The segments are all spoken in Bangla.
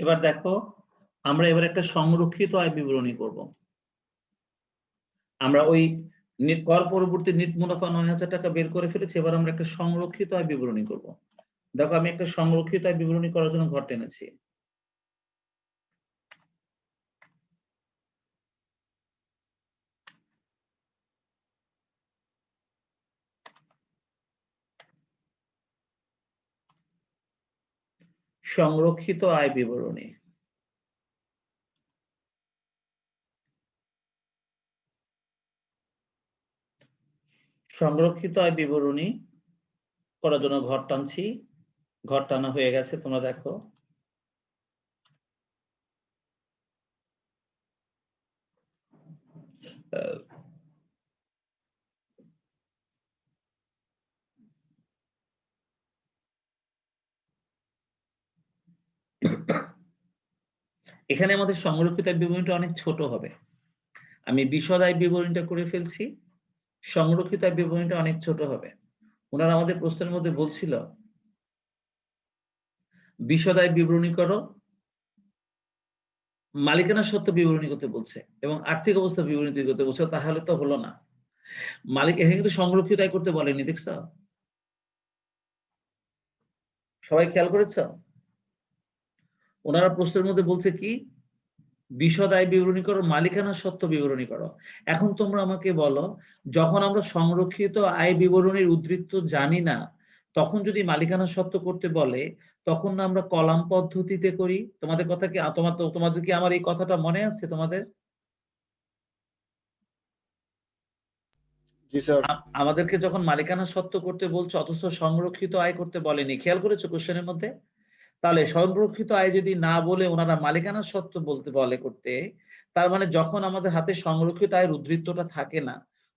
এবার দেখো, আমরা এবার একটা সংরক্ষিত আয় বিবরণী করব। আমরা ওই কর পরবর্তী নিট মুনাফা ৯,০০০ টাকা বের করে ফেলেছি। এবার আমরা একটা সংরক্ষিত আয় বিবরণী করব। দেখো, আমি একটা সংরক্ষিত আয় বিবরণী করার জন্য ঘর টেনেছি। সংরক্ষিত আয় বিবরণী। সংরক্ষিত আয় বিবরণী করার জন্য ঘর টানছি। ঘর টানা হয়ে গেছে, তোমরা দেখো। এখানে আমাদের সংরক্ষিত আয় বিবরণীটা অনেক ছোট হবে। আমি বিশদ আয় বিবরণীটা করে ফেলছি। সংরক্ষিত আয় বিবরণীটা অনেক ছোট হবে। ওনারা আমাদের প্রশ্নের মধ্যে বলছিল বিশদ আয় বিবরণী করো, মালিকানা সত্ত্ব বিবরণী করতে বলছে এবং আর্থিক অবস্থা বিবরণী তৈরি করতে বলছে। তাহলে তো হলো না। মালিক এখানে কিন্তু সংরক্ষিত আয় করতে বলেনি, দেখছো? সবাই খেয়াল করেছো? ওনারা প্রশ্নের মধ্যে বলছে কি, বিশদ আয় বিবরণী করো, মালিকানা সত্ত্ব বিবরণী করো। এখন তোমরা আমাকে বলো, যখন আমরা সংরক্ষিত আয় বিবরণীর উদ্ধৃত জানি না, তখন যদি মালিকানা সত্ত্ব করতে বলে, তখন না আমরা কলাম পদ্ধতিতে করি? তোমাদের কথা কি, তোমাদের কি আমার এই কথাটা মনে আছে তোমাদের? জি স্যার। আমাদেরকে যখন মালিকানা সত্ত্ব করতে বলছে অথচ সংরক্ষিত আয় করতে বলেনি, খেয়াল করেছো কোশ্চেনের মধ্যে? তাহলে সংরক্ষিত আয় যদি না বলে ওনারা মালিকানা সত্ত্ব বলতে বলে করতে, তার মানে যখন আমাদের হাতে সংরক্ষিত আয়ের উদ্ধৃতটা থাকে না,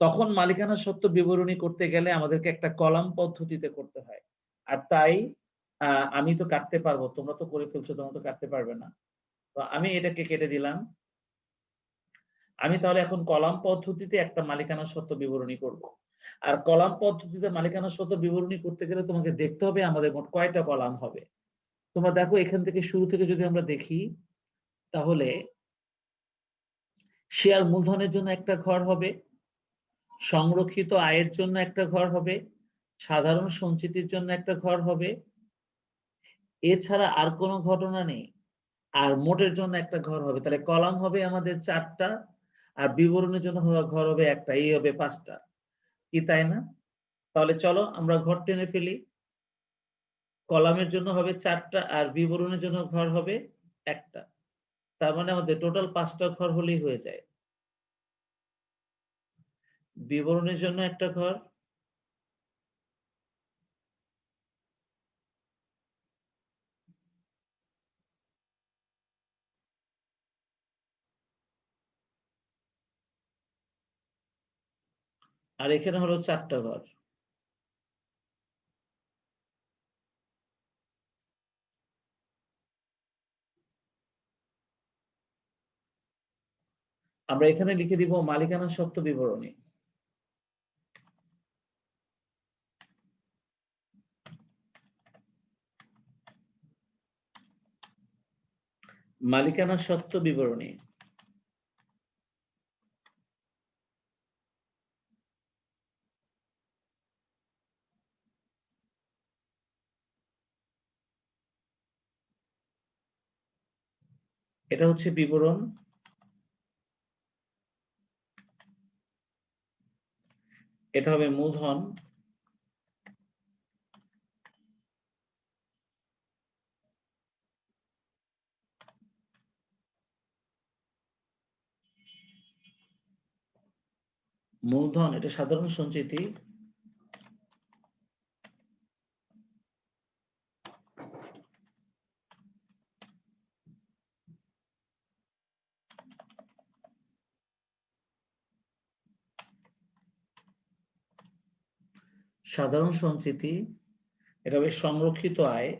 তখন মালিকানা সত্ত্ব বিবরণী করতে গেলে আমাদেরকে একটা কলাম পদ্ধতিতে করতে হয়। আর তাই আমি তো কাটতে পারবো, তোমরা তো করে ফেলছো, তোমরা তো কাটতে পারবে না। তো আমি এটাকে কেটে দিলাম। আমি তাহলে এখন কলাম পদ্ধতিতে একটা মালিকানা সত্ত্ব বিবরণী করব। আর কলাম পদ্ধতিতে মালিকানা সত্ত্ব বিবরণী করতে গেলে তোমাকে দেখতে হবে আমাদের মোট কয়টা কলাম হবে। তোমরা দেখো, এখান থেকে শুরু থেকে যদি আমরা দেখি, তাহলে শেয়ার মূলধনের জন্য একটা ঘর হবে, সংরক্ষিত আয়ের জন্য একটা ঘর হবে, সাধারণ সঞ্চিতির জন্য একটা ঘর হবে, এছাড়া আর কোনো ঘটনা নেই। আর মোটের জন্য একটা ঘর হবে। তাহলে কলাম হবে আমাদের ৪টা, আর বিবরণের জন্য ঘর হবে একটা। এই হবে ৫টা। কি তাই না? তাহলে চলো আমরা ঘর টেনে ফেলি। কলামের জন্য হবে ৪টা আর বিবরণের জন্য ঘর হবে একটা। তার মানে আমাদের টোটাল ৫টা ঘর হলেই হয়ে যায়। বিবরণের জন্য একটা ঘর, আর এখানে হলো ৪টা ঘর। আমরা এখানে লিখে দিব মালিকানা সত্ত্ব বিবরণী। মালিকানা সত্ত্ব বিবরণী। এটা হচ্ছে বিবরণ। এটা হবে মূলধন। মূলধন এটা সাধারণ সঞ্চিতি। সাধারণ সঞ্চিতি এটা হবে সংরক্ষিত আয়।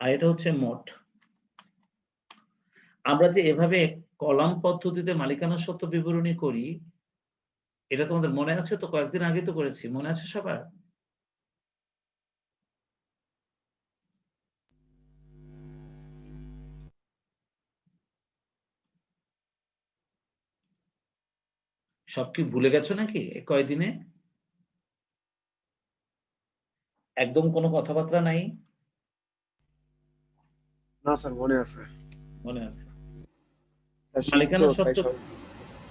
আর এটা হচ্ছে মোট। আমরা যে এভাবে কলাম পদ্ধতিতে মালিকানা সত্ত্ব বিবরণী করি, এটা তোমাদের মনে আছে তো? কয়েকদিন আগে তো করেছি, মনে আছে সবার? সব কি ভুলে গেছো নাকি এই কয়দিনে? একদম কোনো কথাবার্তা নাই? না স্যার, মনে আছে। মনে আছে? স্যার শীত তো মালিকানা তাই সত্ত্ব সব।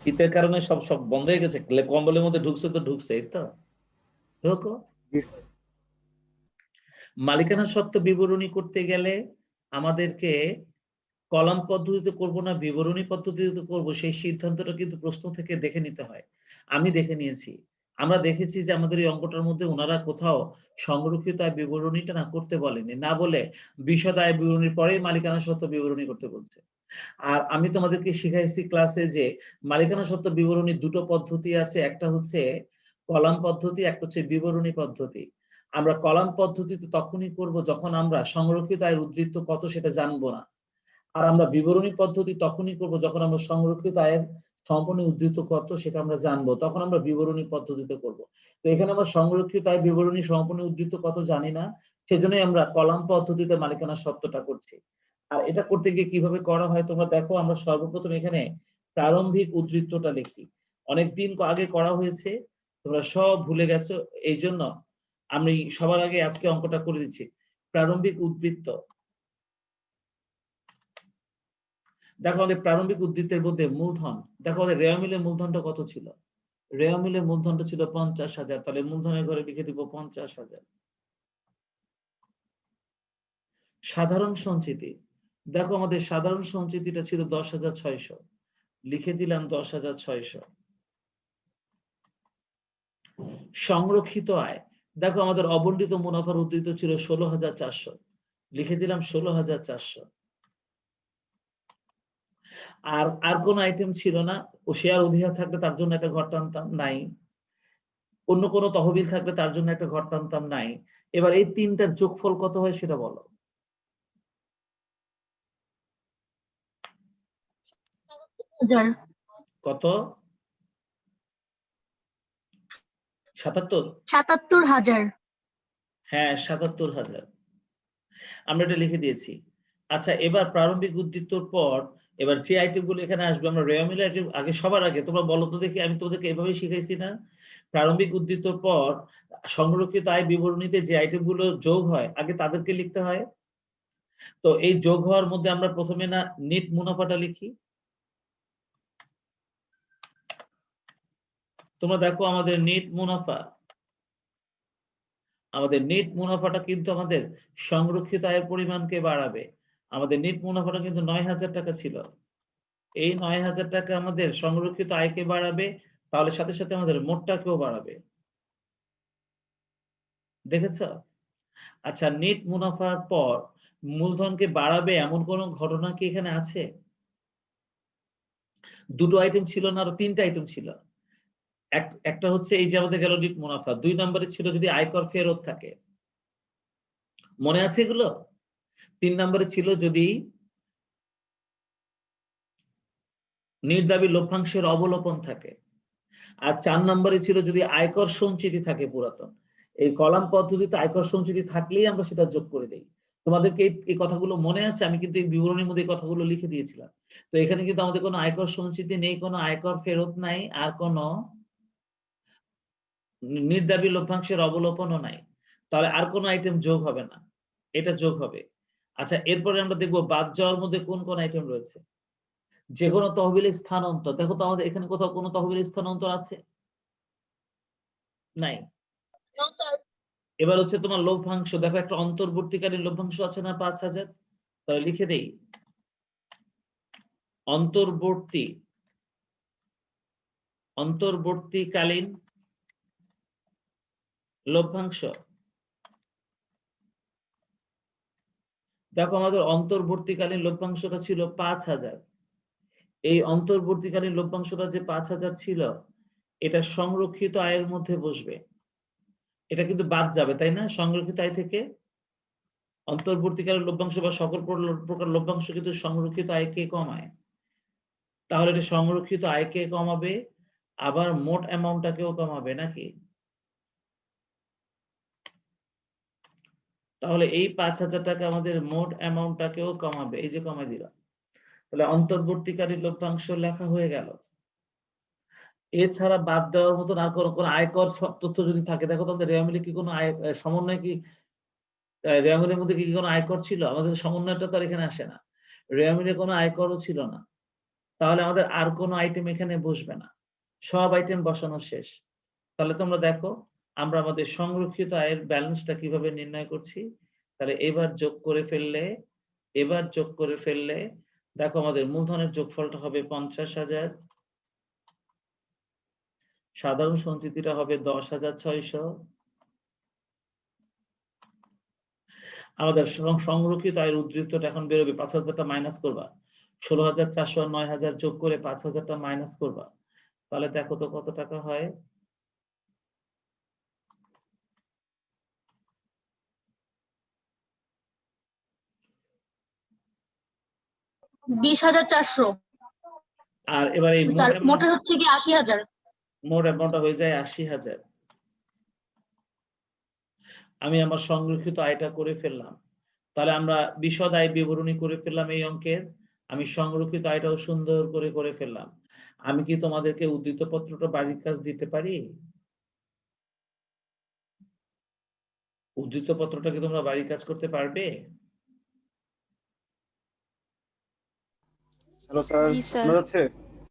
শীতের কারণে সব সব বন্ধ হয়ে গেছে। কম্বলের মধ্যে ঢুকছে তো ঢুকছে, এই তো। ঢোকো। জি স্যার। মালিকানা সত্ত্ব বিবরণী করতে গেলে আমাদেরকে কলাম পদ্ধতিতে করব না বিবরণী পদ্ধতিতে করব সেই সিদ্ধান্তটা কিন্তু প্রশ্ন থেকে দেখে নিতে হয়। আমি দেখে নিয়েছি। আমরা দেখেছি যে আমাদের এই অঙ্কটার মধ্যে উনারা কোথাও সংরক্ষিত আয় বিবরণীটা না করতে বলেনি। না বলে বিশদ আয় বিবরণীর পরেই মালিকানা সত্ত্ব বিবরণী করতে বলছে। আর আমি তোমাদেরকে শিখাইছি ক্লাসে যে মালিকানা সত্ত্ব বিবরণীর ২ টো পদ্ধতি আছে। একটা হচ্ছে কলাম পদ্ধতি, একটা হচ্ছে বিবরণী পদ্ধতি। আমরা কলাম পদ্ধতিতে তখনই করব যখন আমরা সংরক্ষিত আয়ের উদ্বৃত্ত কত সেটা জানবো না। আর আমরা বিবরণী পদ্ধতি তখনই করব যখন আমরা সংরক্ষিত আয়ের সম্পূর্ণ উদ্ধৃত কত সেটা আমরা জানবো। তখন আমরা বিবরণী পদ্ধতিতে করব। তো এখানে আমরা সংরক্ষিত আয় বিবরণী সম্পূর্ণ উদ্ধৃত কত জানি না। সেজন্যই আমরা কলাম পদ্ধতিতে মালিকানা সত্ত্বটা করছি। আর এটা করতে গিয়ে কিভাবে করা হয় তোমরা দেখো, আমরা সর্বপ্রথম এখানে প্রারম্ভিক উদ্ধৃতটা লিখি। অনেকদিন আগে করা হয়েছে, তোমরা সব ভুলে গেছো। এইজন্য আমি সবার আগে আজকে অঙ্কটা করে দিচ্ছি। প্রারম্ভিক উদ্ধৃত। দেখো আমাদের প্রারম্ভিক উদ্ধৃতের মধ্যে মূলধন, দেখো আমাদের রেওয়া মিলের মূলধনটা কত ছিল? রেওয়া মিলের মূলধনটা ছিল ৫০,০০০। তাহলে মূলধনের ঘরে লিখে দিব ৫০,০০০। সাধারণ সঞ্চিতি, দেখো আমাদের সাধারণ সঞ্চিতিটা ছিল ১০,৬০০। লিখে দিলাম ১০,৬০০। সংরক্ষিত আয়, দেখো আমাদের অবন্টিত মুনাফার উদ্ধৃত ছিল ১৬,৪০০। লিখে দিলাম ১৬,৪০০। আর কোন আইটেম ছিল না। ও শেয়ার অধিকার থাকলে তার জন্য একটা ঘর টানতাম, নাই। অন্য কোন তহবিল থাকলে তার জন্য একটা ঘর টানতাম, নাই। এবার এই ৩ টার যোগফল কত হয় সেটা বলো। হাজার। কত? ৭৭? ৭৭,০০০। হ্যাঁ, ৭৭,০০০। আমরা এটা লিখে দিয়েছি। আচ্ছা, এবার প্রারম্ভিক উদ্ধৃতর পর এবার যে আইটেম গুলো এখানে আসবে আমরা রেওয়া মিল আইটেম আগে সবার আগে তোমরা বলো তো দেখি, আমি তোমাদেরকে এভাবেই শিখাইছি না? প্রারম্ভিক উদ্ধৃতর পর সংরক্ষিত আয় বিবরণীতে যে আইটেম গুলো যোগ হয় আগে তাদেরকে লিখতে হয়। তো এই যোগ হওয়ার মধ্যে আমরা প্রথমে না নেট মুনাফাটা লিখি। তোমরা দেখো আমাদের নেট মুনাফা, আমাদের নেট মুনাফাটা কিন্তু আমাদের সংরক্ষিত আয়ের পরিমাণকে বাড়াবে। আমাদের নেট মুনাফাটা কিন্তু ৯,০০০ টাকা ছিল। এই ৯,০০০ টাকা আমাদের সংরক্ষিত আয়কে বাড়াবে, তাহলে সাথে, সাথে আমাদের মোটটাকেও বাড়াবে। দেখেছ? আচ্ছা, নেট মুনাফার পর মূলধনকে বাড়াবে এমন কোন ঘটনা কি এখানে আছে? ২ টো আইটেম ছিল না, আরো ৩ টা আইটেম ছিল। একটা হচ্ছে এই যে আমাদের গেল নেট মুনাফা। ২ নম্বরে ছিল যদি আয়কর ফেরত থাকে। মনে আছে এগুলো? ৩ নম্বরে ছিল যদি নির্দাবী লভ্যাংশের অবলোপন থাকে। আর ৪ নম্বরে ছিল যদি আয়কর সঞ্চিতি থাকে পুরাতন। এই কলাম পদ্ধতিতে আয়কর সঞ্চিতি থাকলেই আমরা সেটা যোগ করে দেই। তোমাদেরকে এই কথাগুলো মনে আছে? আমি কিন্তু এই বিবরণীর মধ্যে এই কথাগুলো লিখে দিয়েছিলাম। তো এখানে কিন্তু আমাদের কোনো আয়কর সঞ্চিতি নেই, কোনো আয়কর ফেরত নাই, আর কোনো নির্দাবী লভ্যাংশের অবলোপনও নাই। তাহলে আর কোনো আইটেম যোগ হবে না। এটা যোগ হবে। আচ্ছা, এরপরে আমরা দেখব বাদ যাওয়ার মধ্যে কোন, কোন আইটেম রয়েছে। যেকোনো তহবিলের স্থানান্তর। দেখো তো আমাদের এখানে কোথাও কোনো তহবিলের স্থানান্তর আছে? নাই। এবার হচ্ছে তোমার লভ্যাংশ। দেখো একটা অন্তর্বর্তীকালীন লভ্যাংশ আছে না ৫,০০০? তাহলে লিখে দেই অন্তর্বর্তীকালীন লভ্যাংশ। দেখো আমাদের অন্তর্বর্তীকালীন লভ্যাংশটা ছিল ৫,০০০। এই অন্তর্বর্তীকালীন লভ্যাংশটা যে ৫,০০০ ছিল এটা সংরক্ষিত আয়ের মধ্যে বসবে। এটা কিন্তু বাদ যাবে, তাই না? সংরক্ষিত আয় থেকে অন্তর্বর্তীকালীন লভ্যাংশ বা সকল প্রকার লভ্যাংশ কিন্তু সংরক্ষিত আয়কে কমায়। তাহলে এটা সংরক্ষিত আয়কে কমাবে, আবার মোট অ্যামাউন্টটাকেও কমাবে, নাকি? তাহলে এই ৫,০০০ টাকা আমাদের মোট অ্যামাউন্টটাকেও কমাবে। এই যে কমায় দিলাম। তাহলে অন্তর্বর্তীকালীন লভ্যাংশ লেখা হয়ে গেল। এছাড়া বাদ দেওয়ার মতন আর কোন আয়কর তথ্য যদি থাকে, দেখো তোমাদের রেওয়া মিলে কি কোনো সমন্বয় কি রেওয়া মিলের মধ্যে কি কোনো আয়কর ছিল? আমাদের সমন্বয়টা তো আর এখানে আসে না। রেওয়া মিলে কোনো আয়করও ছিল না। তাহলে আমাদের আর কোনো আইটেম এখানে বসবে না। সব আইটেম বসানো শেষ। তাহলে তোমরা দেখো আমরা আমাদের সংরক্ষিত আয়ের ব্যালেন্সটা কিভাবে নির্ণয় করছি। তাহলে এবার যোগ করে ফেললে দেখো আমাদের মূলধনের যোগফলটা হবে ৫০,০০০, সাধারণ সঞ্চিতিটা হবে ১০,৬০০, আমাদের সংরক্ষিত আয়ের উদ্ধৃতটা এখন বেরোবে ৫,০০০টা মাইনাস করবা, ১৬,৪০০ আর ৯,০০০ যোগ করে ৫,০০০টা মাইনাস করবা। তাহলে দেখো তো কত টাকা হয়। $20,400 আর এবার এই স্যার, মোটর হচ্ছে কি 80,000। মোট অ্যামাউন্টটা হয়ে যায় ৮০,০০০। আমি আমার সংরক্ষিত আয়টা করে ফেললাম। তাহলে আমরা বিশদ আয় বিবরণী করে ফেললাম এই অঙ্কের। আমি সংরক্ষিত আয়টাও সুন্দর করে ফেললাম। আমি কি তোমাদেরকে উদ্ধৃত পত্রটা বাড়ির কাজ দিতে পারি? উদ্ধৃত পত্রটা কি তোমরা বাড়ির কাজ করতে পারবে? হ্যালো স্যার, জি স্যার। শোনা যাচ্ছে?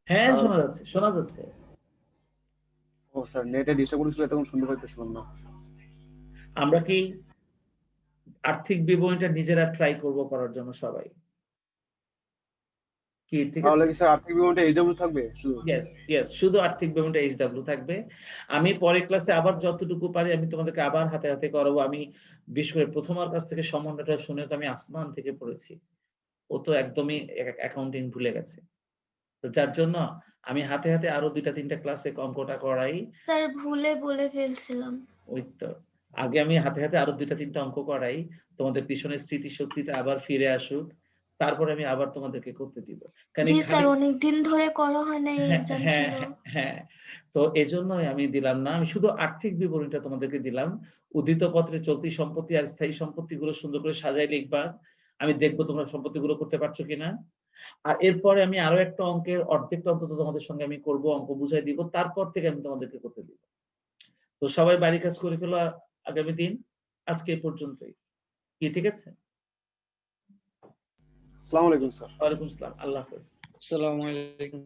হ্যাঁ, স্যার। শোনা যাচ্ছে। ও স্যার, নেটে ডিস্টার্ব করেছিল, তখন শুনতে পাইতেছিলাম না। আমরা কি আর্থিক বিবরণীটা নিজেরা ট্রাই করব করার জন্য সবাই? কি ঠিক আছে? তাহলে কি স্যার আর্থিক বিবরণটা এইচডব্লিউ থাকবে শুধু? ইয়েস, শুধু আর্থিক বিবরণীটা এইচডব্লিউ থাকবে। আমি পরের ক্লাসে আবার যতটুকু পারি আমি তোমাদেরকে আবার হাতে করাবো। আমি বিশেষ করে প্রথমার কাছ থেকে সমন্বয়টা শুনে তো আমি আসমান থেকে পড়েছি। ও তো একদমই অ্যাকাউন্টিং ভুলে গেছে। তো যার জন্য আমি হাতে আরো ২টা-৩টা ক্লাসে অঙ্কটা করাই। স্যার ভুলে বলে ফেলছিলাম। ওই তো। আগে আমি হাতে আরো ২টা-৩টা অঙ্ক করাই। তোমাদের পিছনের স্মৃতিশক্তিটা আবার ফিরে আসুক। তারপরে আমি আবার তোমাদেরকে করতে দিব। কারণ জি এই স্যার, খালি অনেকদিন ধরে করা হয় না, এই এক্সাম ছিল। হ্যাঁ। তো এজন্যই আমি দিলাম না। আমি শুধু আর্থিক বিবরণীটা তোমাদেরকে দিলাম। উদ্ধৃত পত্রে চলতি সম্পত্তি আর স্থায়ী সম্পত্তিগুলো সুন্দর করে সাজায় লিখবা। আমি দেখব তোমরা সম্পত্তিগুলো করতে পারছো কিনা। আর এরপরে আমি আরো একটা অঙ্কের অর্ধেকটা অন্তত তোমাদের সঙ্গে আমি করব, অঙ্ক বুঝাই দিব। তারপর থেকে আমি তোমাদেরকে করতে দিব। তো সবাই বাড়ির কাজ করে ফেলো আগামী দিন। আজকে এই পর্যন্তই। কি ঠিক আছে? আসসালামু আলাইকুম স্যার। ওয়ালাইকুম আসসালাম। আল্লাহ হাফেজ। আসসালামু আলাইকুম।